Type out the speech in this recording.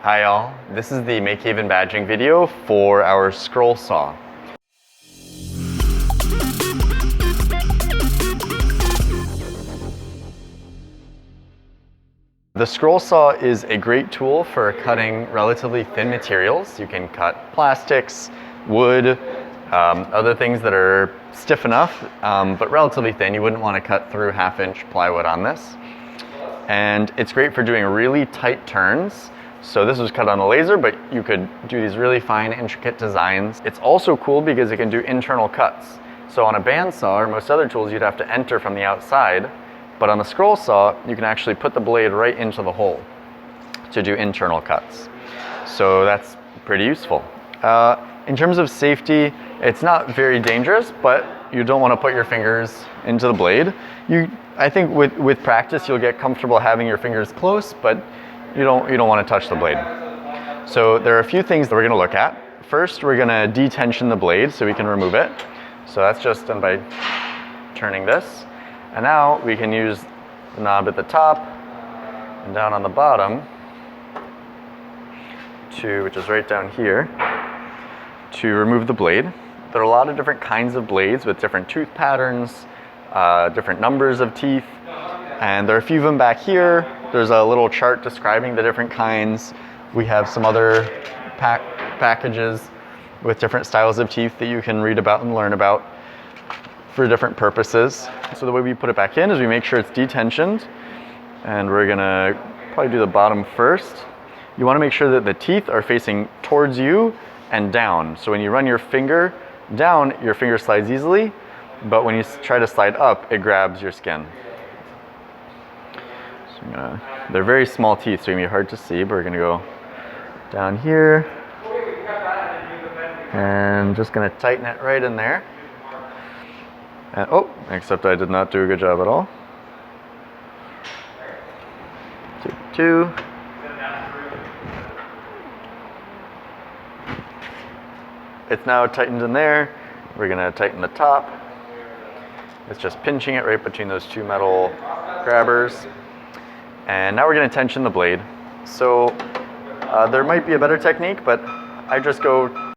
Hi all, this is the MakeHaven badging video for our scroll saw. The scroll saw is a great tool for cutting relatively thin materials. You can cut plastics, wood, other things that are stiff enough, but relatively thin. You wouldn't want to cut through 1/2-inch plywood on this. And it's great for doing really tight turns. So this was cut on a laser, but you could do these really fine, intricate designs. It's also cool because it can do internal cuts. So on a bandsaw or most other tools, you'd have to enter from the outside. But on the scroll saw, you can actually put the blade right into the hole to do internal cuts. So that's pretty useful. In terms of safety, it's not very dangerous, but you don't want to put your fingers into the blade. I think with practice, you'll get comfortable having your fingers close, but you don't want to touch the blade. So there are a few things that we're going to look at. First, we're going to detension the blade so we can remove it. So that's just done by turning this. And now we can use the knob at the top and down on the bottom, which is right down here, to remove the blade. There are a lot of different kinds of blades with different tooth patterns, different numbers of teeth, and there are a few of them back here. There's a little chart describing the different kinds. We have some other packages with different styles of teeth that you can read about and learn about for different purposes. So the way we put it back in is we make sure it's detensioned, and we're gonna probably do the bottom first. You wanna make sure that the teeth are facing towards you and down. So when you run your finger down, your finger slides easily, but when you try to slide up, it grabs your skin. So they're very small teeth, so it's gonna be hard to see, but we're gonna go down here and just gonna tighten it right in there. And, oh, except I did not do a good job at all. Take two. It's now tightened in there. We're gonna tighten the top. It's just pinching it right between those two metal grabbers. And now we're gonna tension the blade. So there might be a better technique, but I just go